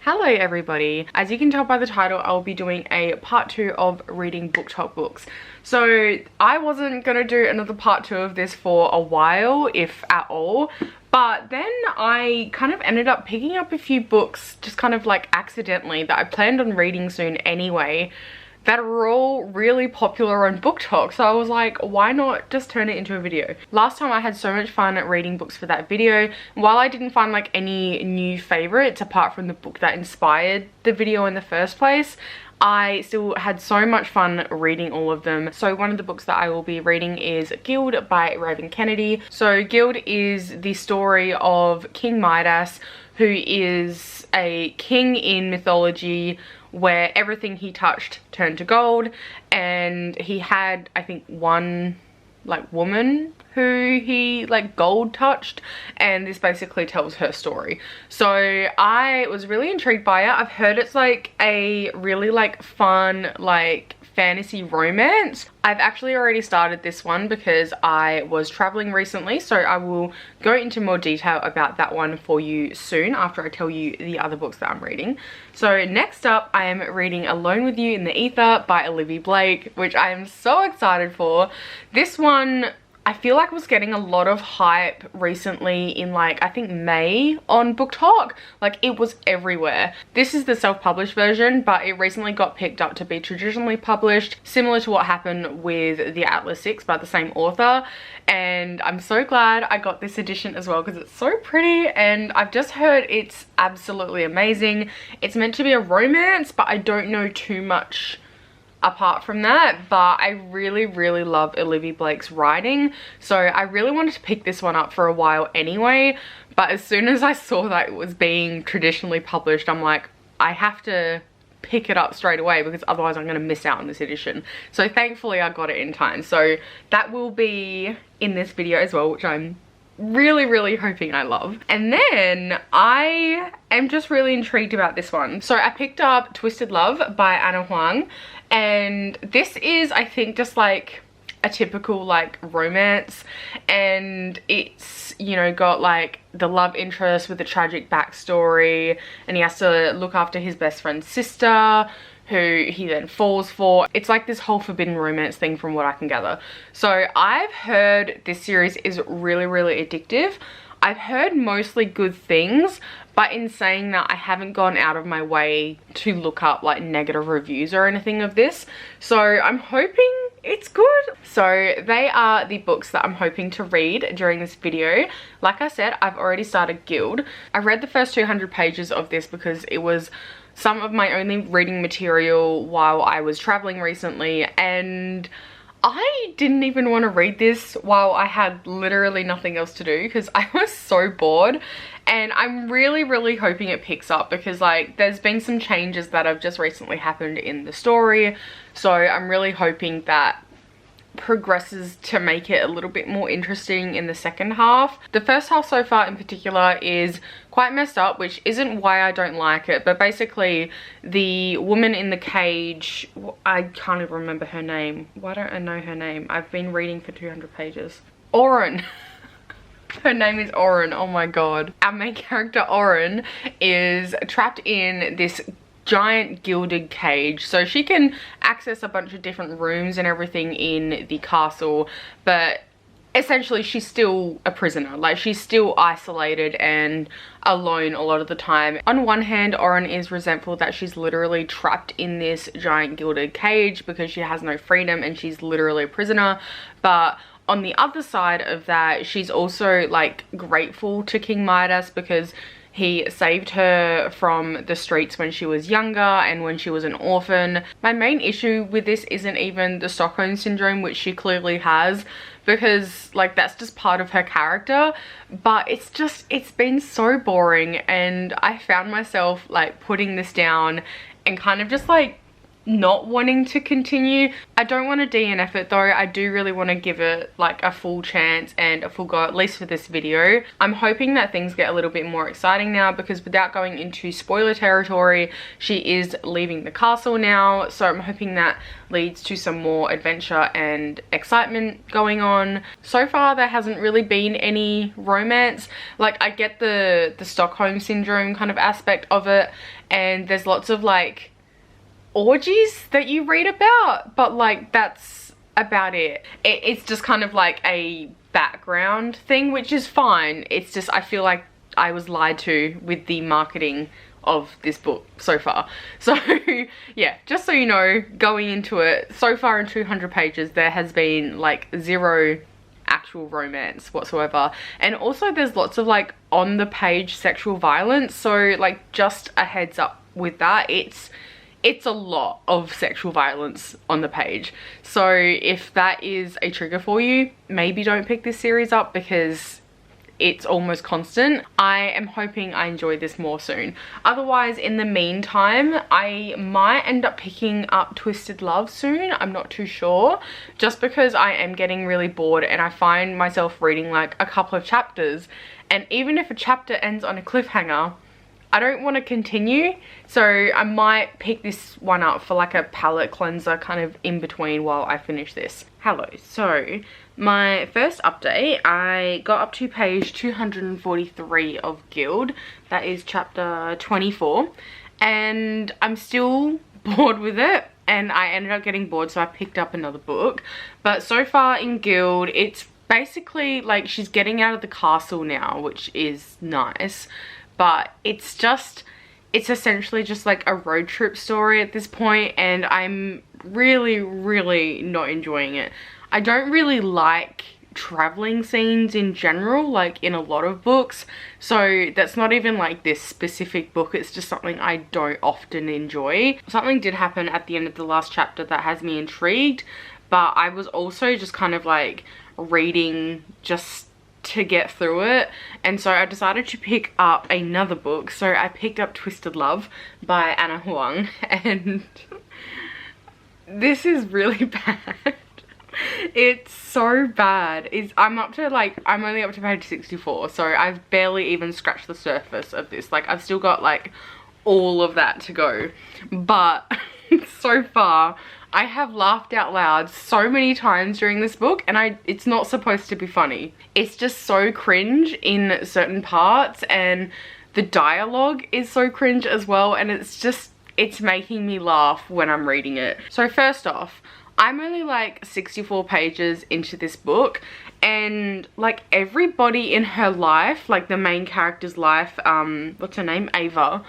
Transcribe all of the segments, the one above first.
Hello everybody. As you can tell by the title, I will be doing a part 2 of reading BookTok books. So I wasn't gonna do another part 2 of this for a while, if at all, but then I kind of ended up picking up a few books just kind of like accidentally that I planned on reading soon anyway, that are all really popular on BookTok. So I was like, why not just turn it into a video? Last time I had so much fun at reading books for that video. While I didn't find like any new favorites apart from the book that inspired the video in the first place, I still had so much fun reading all of them. So one of the books that I will be reading is Guild by Raven Kennedy. So Guild is the story of King Midas, who is a king in mythology where everything he touched turned to gold, and he had, I think, one like woman who he like gold touched, and this basically tells her story. So I was really intrigued by it. I've heard it's like a really like fun like fantasy romance. I've actually already started this one because I was traveling recently, so I will go into more detail about that one for you soon after I tell you the other books that I'm reading. So next up, I am reading Alone with You in the Ether by Olivie Blake, which I am so excited for. This one I feel like was getting a lot of hype recently in like, I think May on BookTok. Like it was everywhere. This is the self-published version, but it recently got picked up to be traditionally published, similar to what happened with the Atlas 6 by the same author. And I'm so glad I got this edition as well because it's so pretty, and I've just heard it's absolutely amazing. It's meant to be a romance, but I don't know too much apart from that, but I really love Olivie Blake's writing, so I really wanted to pick this one up for a while anyway. But as soon as I saw that it was being traditionally published, I'm like, I have to pick it up straight away because otherwise I'm going to miss out on this edition. So thankfully I got it in time, so that will be in this video as well, which I'm really hoping I love. And then I am just really intrigued about this one. So I picked up Twisted Love by Huang, and this is, I think, just like a typical like romance, and it's, you know, got like the love interest with a tragic backstory, and he has to look after his best friend's sister who he then falls for. It's like this whole forbidden romance thing from what I can gather. So I've heard this series is really addictive. I've heard mostly good things, but in saying that, I haven't gone out of my way to look up like negative reviews or anything of this. So I'm hoping it's good. So they are the books that I'm hoping to read during this video. Like I said, I've already started Guild. I read the first 200 pages of this because it was some of my only reading material while I was traveling recently, and I didn't even want to read this while I had literally nothing else to do because I was so bored. And I'm really hoping it picks up because like there's been some changes that have just recently happened in the story, so I'm really hoping that progresses to make it a little bit more interesting in the second half. The first half so far in particular is quite messed up, which isn't why I don't like it, but basically the woman in the cage, I can't even remember her name. Why don't I know her name? I've been reading for 200 pages. Oren. Her name is Oren. Oh my god. Our main character Oren is trapped in this giant gilded cage, so she can access a bunch of different rooms and everything in the castle, but essentially she's still a prisoner. Like she's still isolated and alone a lot of the time. On one hand, Oren is resentful that she's literally trapped in this giant gilded cage because she has no freedom and she's literally a prisoner, but on the other side of that, she's also like grateful to King Midas because he saved her from the streets when she was younger and when she was an orphan. My main issue with this isn't even the Stockholm syndrome, which she clearly has, because like that's just part of her character, but it's been so boring, and I found myself like putting this down and kind of just like not wanting to continue. I don't want to DNF it though. I do really want to give it like a full chance and a full go, at least for this video. I'm hoping that things get a little bit more exciting now, because without going into spoiler territory, she is leaving the castle now, so I'm hoping that leads to some more adventure and excitement going on. So far there hasn't really been any romance. Like, I get the Stockholm syndrome kind of aspect of it, and there's lots of like orgies that you read about, but like that's about it. It's just kind of like a background thing, which is fine. It's just, I feel like I was lied to with the marketing of this book so far. So yeah, just so you know, going into it, so far in 200 pages there has been like zero actual romance whatsoever, and also there's lots of like on the page sexual violence, so like just a heads up with that. It's a lot of sexual violence on the page, so if that is a trigger for you, maybe don't pick this series up, because it's almost constant. I am hoping I enjoy this more soon. Otherwise, in the meantime, I might end up picking up Twisted Love soon. I'm not too sure, just because I am getting really bored and I find myself reading like a couple of chapters, and even if a chapter ends on a cliffhanger, I don't want to continue, so I might pick this one up for like a palette cleanser kind of in between while I finish this. Hello, so my first update, I got up to page 243 of Guild. That is chapter 24, and I'm still bored with it, and I ended up getting bored, so I picked up another book. But so far in Guild, it's basically like she's getting out of the castle now, which is nice. But it's essentially just like a road trip story at this point, and I'm really not enjoying it. I don't really like traveling scenes in general, like in a lot of books, so that's not even like this specific book, it's just something I don't often enjoy. Something did happen at the end of the last chapter that has me intrigued, but I was also just kind of like reading just to get through it, and so I decided to pick up another book. So I picked up Twisted Love by Huang, and this is really bad. It's so bad. I'm only up to page 64, so I've barely even scratched the surface of this. Like, I've still got like all of that to go, but so far I have laughed out loud so many times during this book, and it's not supposed to be funny. It's just so cringe in certain parts, and the dialogue is so cringe as well, and it's making me laugh when I'm reading it. So first off, I'm only like 64 pages into this book, and like everybody in her life, like the main character's life, what's her name? Ava.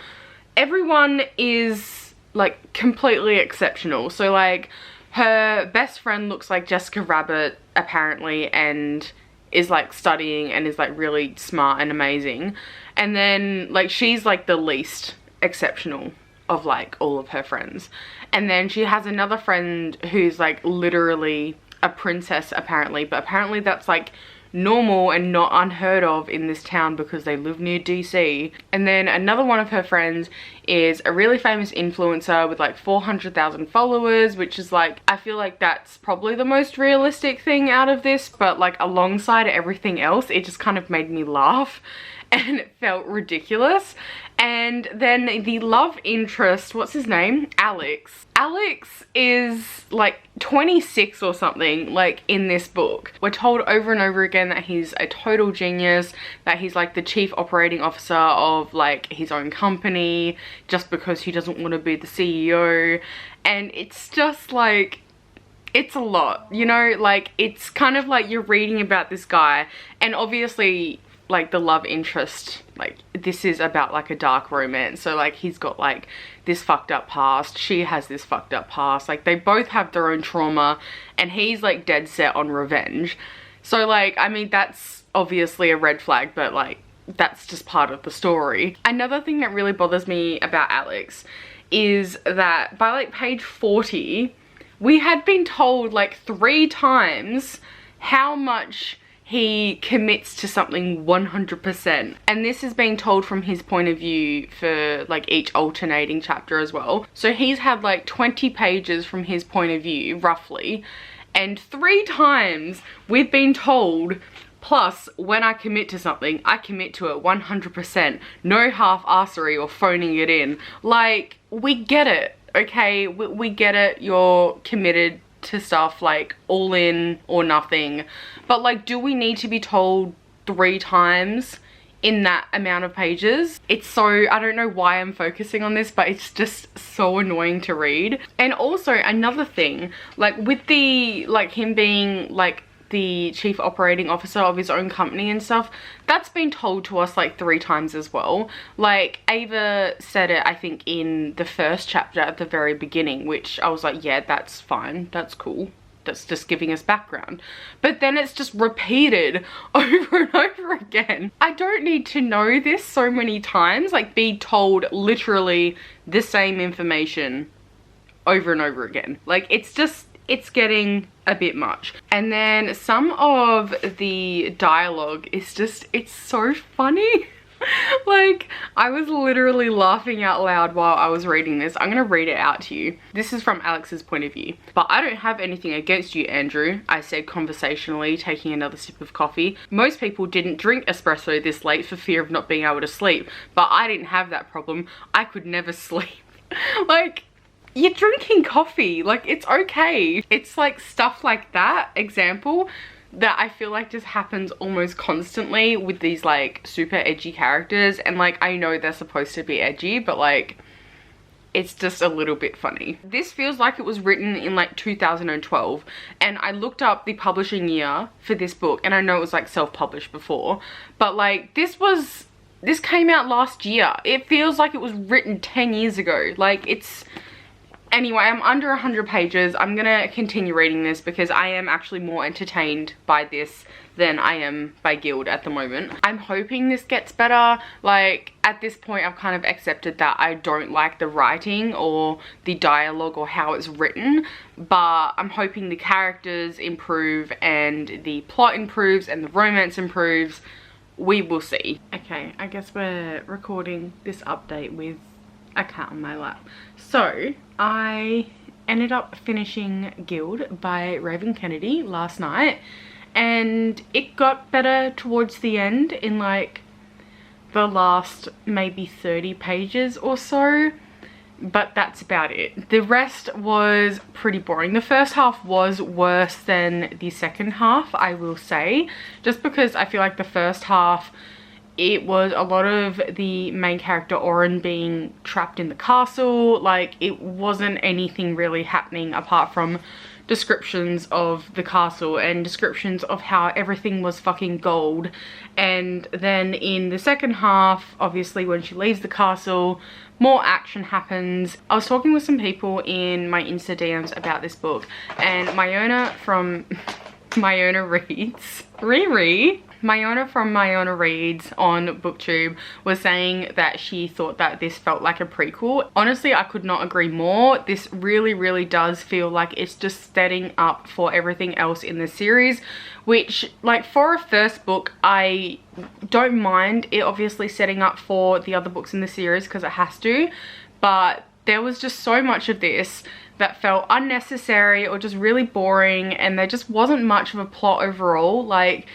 Everyone is like completely exceptional. So like her best friend looks like Jessica Rabbit apparently, and is like studying and is like really smart and amazing, and then like she's like the least exceptional of like all of her friends. And then she has another friend who's like literally a princess apparently, but apparently that's like normal and not unheard of in this town because they live near DC. And then another one of her friends is a really famous influencer with like 400,000 followers, which is like, I feel like that's probably the most realistic thing out of this, but like alongside everything else, it just kind of made me laugh and it felt ridiculous. And then the love interest, what's his name? Alex. Alex is like 26 or something, like in this book. We're told over and over again that he's a total genius, that he's like the chief operating officer of like his own company, just because he doesn't want to be the CEO. And it's just like, it's a lot, you know, like it's kind of like you're reading about this guy, and obviously like the love interest, like this is about like a dark romance, so like he's got like this fucked up past, she has this fucked up past, like they both have their own trauma, and he's like dead set on revenge. So like, I mean, that's obviously a red flag, but like that's just part of the story. Another thing that really bothers me about Alex is that by like page 40 we had been told like 3 times how much he commits to something 100%. And this is being told from his point of view for like each alternating chapter as well. So he's had like 20 pages from his point of view, roughly. And 3 times we've been told, plus when I commit to something, I commit to it 100%. No half-assery or phoning it in. Like, we get it, okay? We get it, you're committed to stuff, like all in or nothing. But like, do we need to be told 3 times in that amount of pages? It's so, I don't know why I'm focusing on this, but it's just so annoying to read. And also another thing, like with the, like him being like the chief operating officer of his own company and stuff, that's been told to us like 3 times as well. Like Ava said it, I think, in the first chapter at the very beginning, which I was like, yeah, that's fine, that's cool, that's just giving us background. But then it's just repeated over and over again. I don't need to know this so many times, like be told literally the same information over and over again. Like, it's just, it's getting a bit much. And then some of the dialogue is just, it's so funny. Like, I was literally laughing out loud while I was reading this. I'm gonna read it out to you. This is from Alex's point of view. "But I don't have anything against you, Andrew," I said conversationally, taking another sip of coffee. "Most people didn't drink espresso this late for fear of not being able to sleep. But I didn't have that problem. I could never sleep." Like, you're drinking coffee, like, it's okay. It's like stuff like that, example, that I feel like just happens almost constantly with these like super edgy characters. And like, I know they're supposed to be edgy, but like, it's just a little bit funny. This feels like it was written in like 2012, and I looked up the publishing year for this book, and I know it was like self-published before, but like this came out last year. It feels like it was written 10 years ago. Like, it's, anyway, I'm under 100 pages. I'm gonna continue reading this because I am actually more entertained by this than I am by Guild at the moment. I'm hoping this gets better. Like, at this point, I've kind of accepted that I don't like the writing or the dialogue or how it's written, but I'm hoping the characters improve and the plot improves and the romance improves. We will see. Okay, I guess we're recording this update with a cat on my lap. So I ended up finishing Guild by Raven Kennedy last night, and it got better towards the end in like the last maybe 30 pages or so, but that's about it. The rest was pretty boring. The first half was worse than the second half, I will say, just because I feel like the first half, it was a lot of the main character Oren being trapped in the castle. Like, it wasn't anything really happening apart from descriptions of the castle and descriptions of how everything was fucking gold. And then in the second half, obviously when she leaves the castle, more action happens. I was talking with some people in my Insta DMs about this book, and Mayona from Mayona Reads, Mayona from Mayona Reads on BookTube was saying that she thought that this felt like a prequel. Honestly, I could not agree more. This really does feel like it's just setting up for everything else in the series, which, like, for a first book, I don't mind it obviously setting up for the other books in the series because it has to, but there was just so much of this that felt unnecessary or just really boring, and there just wasn't much of a plot overall. Like,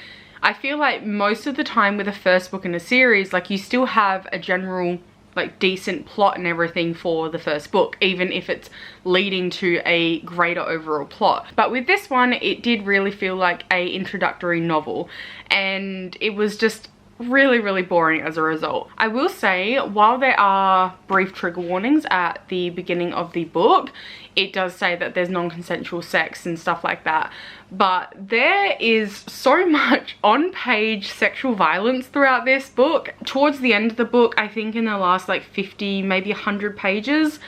I feel like most of the time with a first book in a series, like, you still have a general, like, decent plot and everything for the first book, even if it's leading to a greater overall plot. But with this one, it did really feel like a introductory novel, and it was just really boring as a result. I will say, while there are brief trigger warnings at the beginning of the book, it does say that there's non-consensual sex and stuff like that, but there is so much on-page sexual violence throughout this book. Towards the end of the book, I think in the last like 50, maybe 100 pages,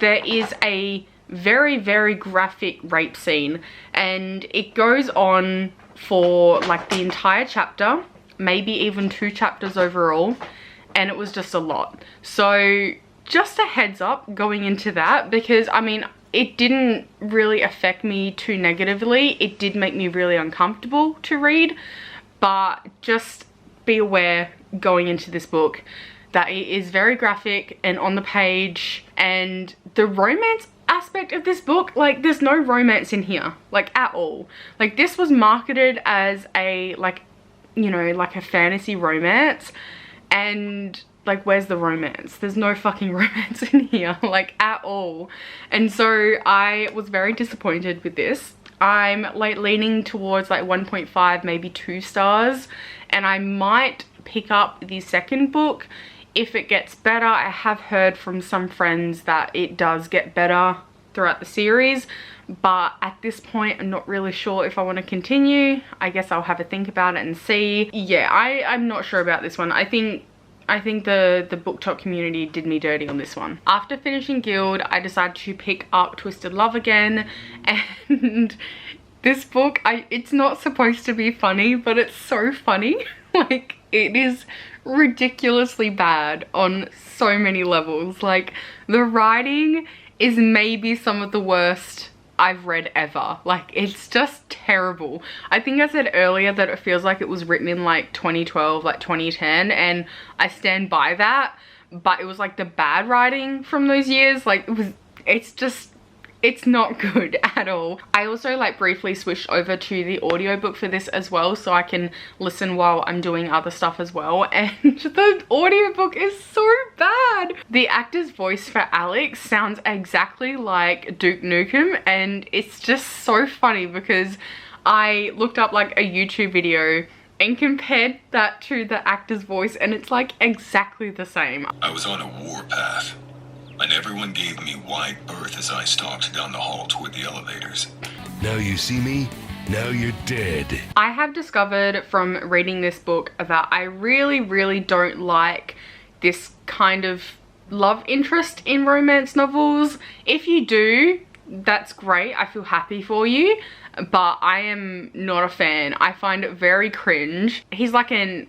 there is a very graphic rape scene, and it goes on for like the entire chapter, maybe even 2 chapters overall, and it was just a lot. So just a heads up going into that, because I mean, it didn't really affect me too negatively. It did make me really uncomfortable to read, but just be aware going into this book that it is very graphic and on the page, and the romance aspect of this book, like, there's no romance in here, like, at all. Like, this was marketed as a, like, you know, like a fantasy romance, and like, where's the romance? There's no fucking romance in here, like, at all. And so I was very disappointed with this. I'm like leaning towards like 1.5, maybe 2 stars, and I might pick up the second book if it gets better. I have heard from some friends that it does get better throughout the series, but at this point I'm not really sure if I want to continue. I guess I'll have a think about it and see. Yeah, I'm not sure about this one. I think the BookTok community did me dirty on this one. After finishing Guild, I decided to pick up Twisted Love again, and this book, it's not supposed to be funny, but it's so funny. Like, it is ridiculously bad on so many levels. Like, the writing is maybe some of the worst I've read ever. Like, it's just terrible. I think I said earlier that it feels like it was written in like 2012, like 2010, and I stand by that, but it was like the bad writing from those years. Like, it's not good at all. I also like briefly switched over to the audiobook for this as well, so I can listen while I'm doing other stuff as well, and the audiobook is so bad. The actor's voice for Alex sounds exactly like Duke Nukem, and it's just so funny because I looked up like a YouTube video and compared that to the actor's voice, and it's like exactly the same. I was on a warpath, and everyone gave me wide berth as I stalked down the hall toward the elevators. Now you see me, now you're dead. I have discovered from reading this book that I really don't like this kind of love interest in romance novels. If you do, that's great. I feel happy for you, but I am not a fan. I find it very cringe. He's like an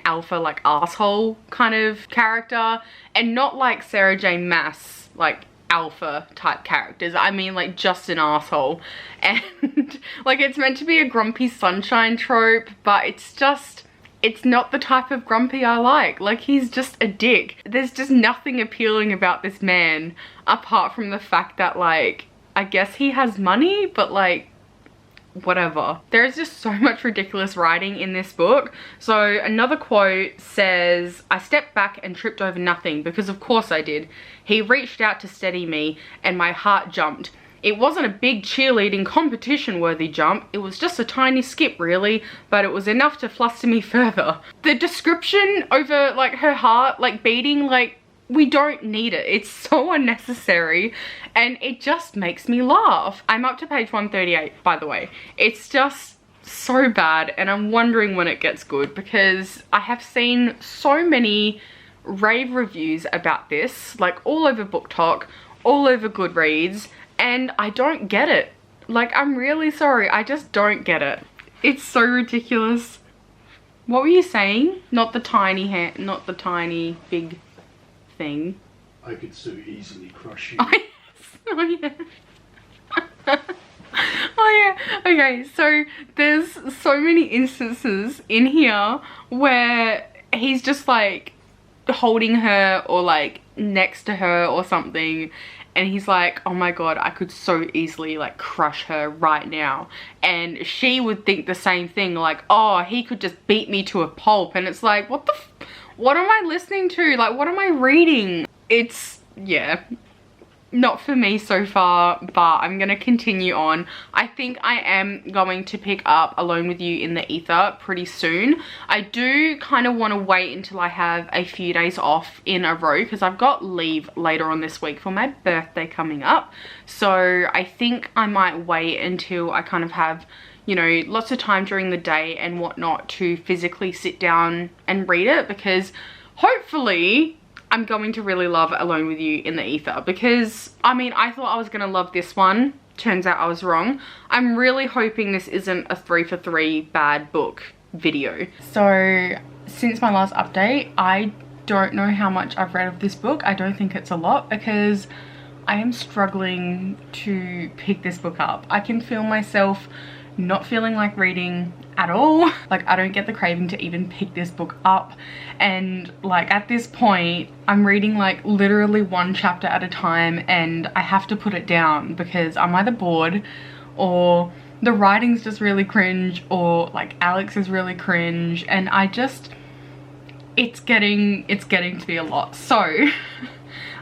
alpha, like, asshole kind of character, and not like Sarah J Maas, like alpha type characters. I mean, like, just an asshole. And like, it's meant to be a grumpy sunshine trope, but it's not the type of grumpy I like. Like, he's just a dick. There's just nothing appealing about this man apart from the fact that, like, I guess he has money, but like, whatever. There's just so much ridiculous writing in this book. So another quote says, "I stepped back and tripped over nothing, because of course I did. He reached out to steady me and my heart jumped. It wasn't a big cheerleading competition worthy jump. It was just a tiny skip really, but it was enough to fluster me further." The description over like her heart like beating, like, we don't need it. It's so unnecessary, and it just makes me laugh. I'm up to page 138, by the way. It's just so bad, and I'm wondering when it gets good, because I have seen so many rave reviews about this, like all over BookTok, all over Goodreads, and I don't get it. Like, I'm really sorry, I just don't get it. It's so ridiculous. What were you saying? Not the tiny hand, not the tiny big thing. I could so easily crush you. Oh yes. Oh yeah. Okay, so there's so many instances in here where he's just like holding her or like next to her or something, and he's like, oh my god, I could so easily like crush her right now, and she would think the same thing, like, oh, he could just beat me to a pulp. And it's like, what am I listening to? Like, what am I reading? It's, yeah, not for me so far, but I'm gonna continue on. I think I am going to pick up Alone With You in the Ether pretty soon. I do kind of want to wait until I have a few days off in a row, because I've got leave later on this week for my birthday coming up. So I think I might wait until I kind of have, you know, lots of time during the day and whatnot to physically sit down and read it, because hopefully I'm going to really love Alone With You in the Ether, because I mean, I thought I was gonna love this one. Turns out I was wrong. I'm really hoping this isn't a 3 for 3 bad book video. So since my last update, I don't know how much I've read of this book. I don't think it's a lot, because I am struggling to pick this book up. I can feel myself not feeling like reading at all. Like, I don't get the craving to even pick this book up, and like at this point I'm reading like literally one chapter at a time, and I have to put it down because I'm either bored, or the writing's just really cringe, or like Alex is really cringe, and it's getting to be a lot. So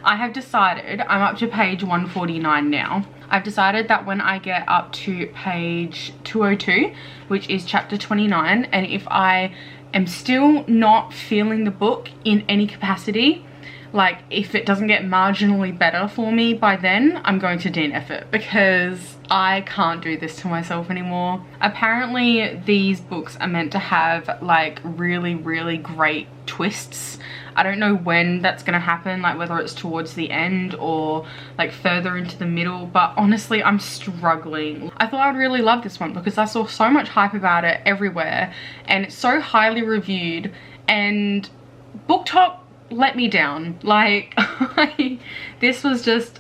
I have decided, I'm up to page 149 now. I've decided that when I get up to page 202, which is chapter 29, and if I am still not feeling the book in any capacity, like if it doesn't get marginally better for me by then, I'm going to DNF it, because I can't do this to myself anymore. Apparently these books are meant to have like really, really great twists. I don't know when that's gonna happen, like whether it's towards the end or like further into the middle, but honestly I'm struggling. I thought I'd really love this one because I saw so much hype about it everywhere, and it's so highly reviewed, and BookTok let me down. Like this was just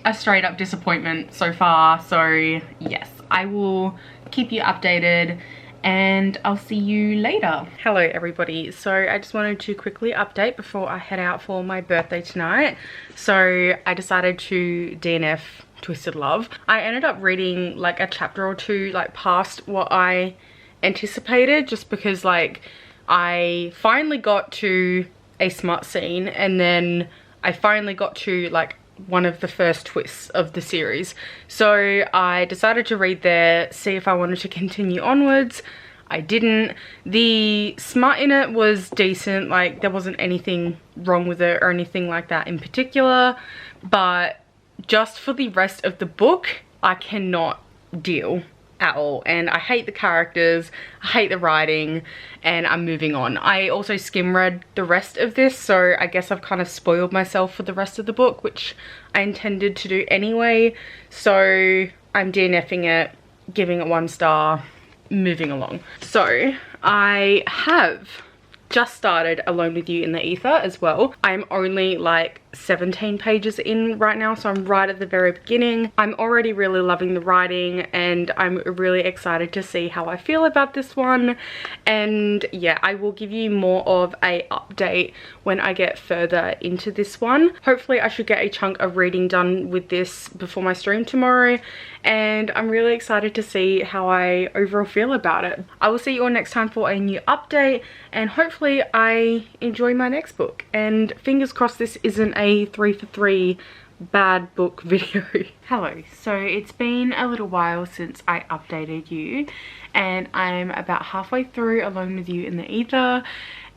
a straight up disappointment so far. So yes, I will keep you updated, and I'll see you later. Hello everybody. So I just wanted to quickly update before I head out for my birthday tonight. So I decided to DNF Twisted Love. I ended up reading like a chapter or two like past what I anticipated, just because like I finally got to a smut scene, and then I finally got to like one of the first twists of the series. So I decided to read there, see if I wanted to continue onwards. I didn't. The smut in it was decent, like there wasn't anything wrong with it or anything like that in particular, but just for the rest of the book I cannot deal at all, and I hate the characters, I hate the writing, and I'm moving on. I also skim read the rest of this, so I guess I've kind of spoiled myself for the rest of the book, which I intended to do anyway. So I'm DNFing it, giving it 1 star, moving along. So I have just started Alone With You in the Ether as well. I'm only like 17 pages in right now, so I'm right at the very beginning. I'm already really loving the writing, and I'm really excited to see how I feel about this one. And yeah, I will give you more of a update when I get further into this one. Hopefully I should get a chunk of reading done with this before my stream tomorrow, and I'm really excited to see how I overall feel about it. I will see you all next time for a new update, and hopefully I enjoy my next book, and fingers crossed this isn't a 3 for 3 bad book video. Hello, so it's been a little while since I updated you, and I'm about halfway through Alone With You in the Ether,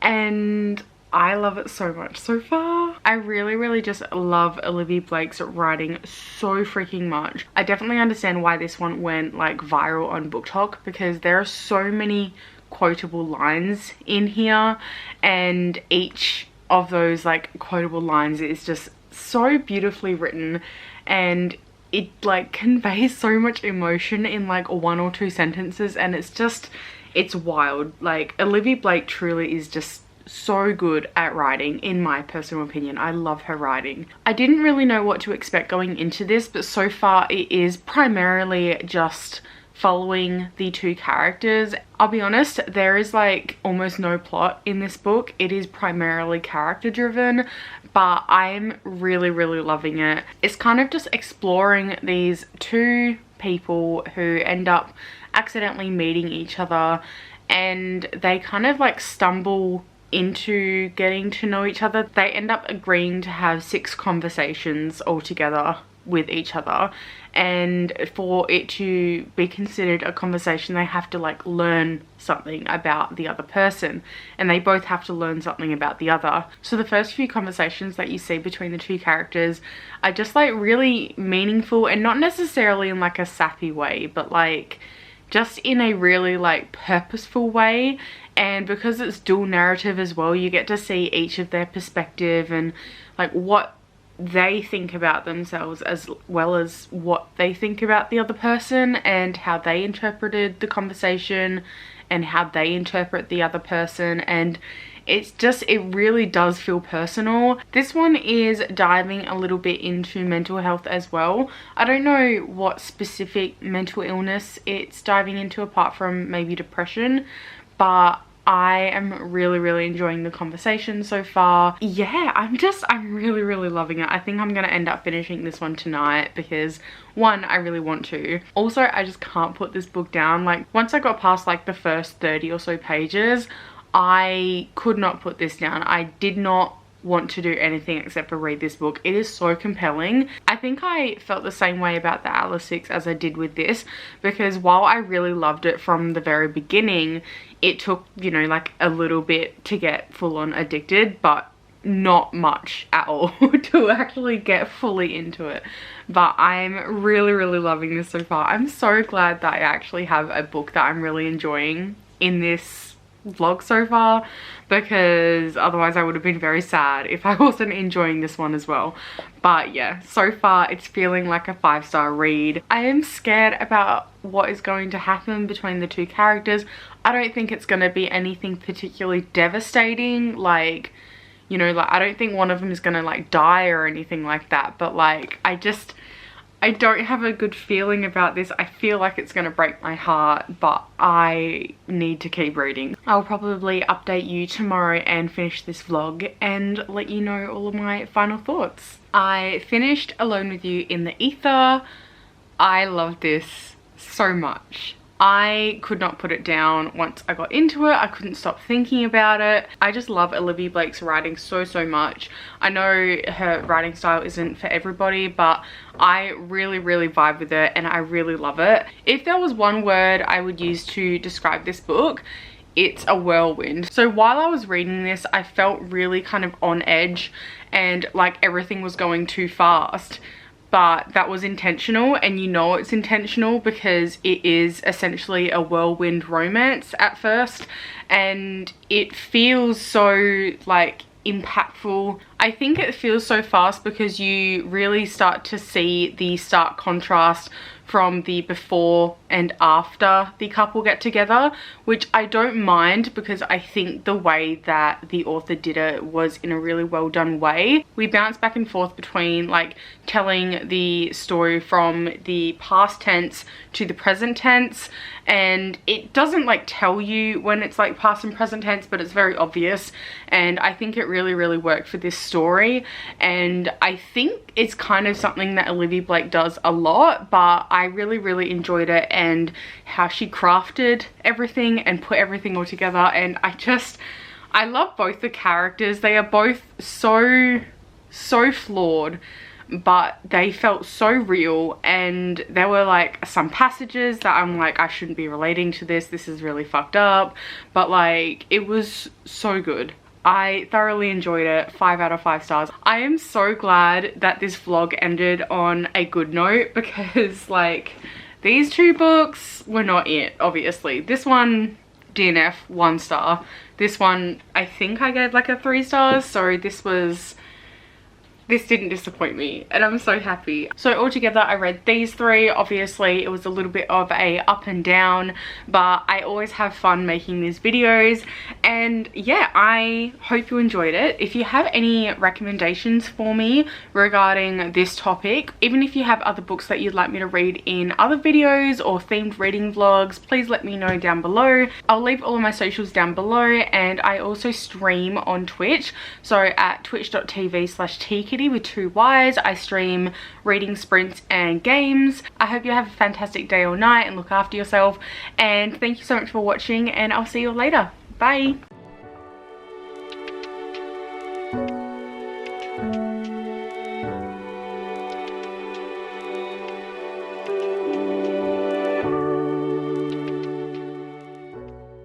and I love it so much so far. I really just love Olivie Blake's writing so freaking much. I definitely understand why this one went like viral on BookTok, because there are so many quotable lines in here, and each of those like quotable lines is just so beautifully written, and it like conveys so much emotion in like 1 or 2 sentences, and it's wild. Like Olivie Blake truly is just so good at writing, in my personal opinion. I love her writing. I didn't really know what to expect going into this, but so far it is primarily just following the 2 characters. I'll be honest, there is like almost no plot in this book. It is primarily character driven, but I'm really loving it. It's kind of just exploring these 2 people who end up accidentally meeting each other, and they kind of like stumble into getting to know each other. They end up agreeing to have 6 conversations altogether with each other, and for it to be considered a conversation they have to like learn something about the other person, and they both have to learn something about the other. So the first few conversations that you see between the 2 characters are just like really meaningful, and not necessarily in like a sappy way, but like just in a really like purposeful way. And because it's dual narrative as well, you get to see each of their perspective and like what they think about themselves, as well as what they think about the other person, and how they interpreted the conversation and how they interpret the other person. And it really does feel personal. This one is diving a little bit into mental health as well. I don't know what specific mental illness it's diving into apart from maybe depression, but I am really enjoying the conversation so far. Yeah, I'm really loving it. I think I'm gonna end up finishing this one tonight because one, I really want to. Also, I just can't put this book down. Like, once I got past like the first 30 or so pages, I could not put this down. I did not want to do anything except for read this book. It is so compelling. I think I felt the same way about the Atlas 6 as I did with this, because while I really loved it from the very beginning, it took, you know, like a little bit to get full on addicted, but not much at all to actually get fully into it. But I'm really loving this so far. I'm so glad that I actually have a book that I'm really enjoying in this vlog so far, because otherwise I would have been very sad if I wasn't enjoying this one as well. But yeah, so far it's feeling like a 5-star read. I am scared about what is going to happen between the two characters. I don't think it's going to be anything particularly devastating, like, you know, like I don't think one of them is going to like die or anything like that, but like I don't have a good feeling about this. I feel like it's going to break my heart, but I need to keep reading. I'll probably update you tomorrow and finish this vlog and let you know all of my final thoughts. I finished Alone With You in the Ether. I love this so much. I could not put it down once I got into it. I couldn't stop thinking about it. I just love Olivie Blake's writing so much. I know her writing style isn't for everybody, but I really vibe with it and I really love it. If there was one word I would use to describe this book, it's a whirlwind. So while I was reading this, I felt really kind of on edge and like everything was going too fast. But that was intentional, and you know it's intentional because it is essentially a whirlwind romance at first, and it feels so like impactful. I think it feels so fast because you really start to see the stark contrast from the before and after the couple get together, which I don't mind because I think the way that the author did it was in a really well done way. We bounce back and forth between like telling the story from the past tense to the present tense, and it doesn't like tell you when it's like past and present tense, but it's very obvious, and I think it really worked for this story. And I think it's kind of something that Olivie Blake does a lot, but I really enjoyed it and how she crafted everything and put everything all together. And I love both the characters. They are both so flawed, but they felt so real, and there were like some passages that I'm like, I shouldn't be relating to this is really fucked up, but like it was so good. I thoroughly enjoyed it. 5 out of 5 stars. I am so glad that this vlog ended on a good note, because like these two books were not it, obviously. This one, DNF, 1 star. This one, I think I gave like a 3 stars, so this didn't disappoint me, and I'm so happy. So altogether I read these 3. Obviously it was a little bit of a up and down, but I always have fun making these videos, and yeah, I hope you enjoyed it. If you have any recommendations for me regarding this topic, even if you have other books that you'd like me to read in other videos or themed reading vlogs, please let me know down below. I'll leave all of my socials down below, and I also stream on Twitch, so at twitch.tv/tkitty with 2 Y's. I stream reading sprints and games. I hope you have a fantastic day or night and look after yourself, and thank you so much for watching, and I'll see you later. Bye.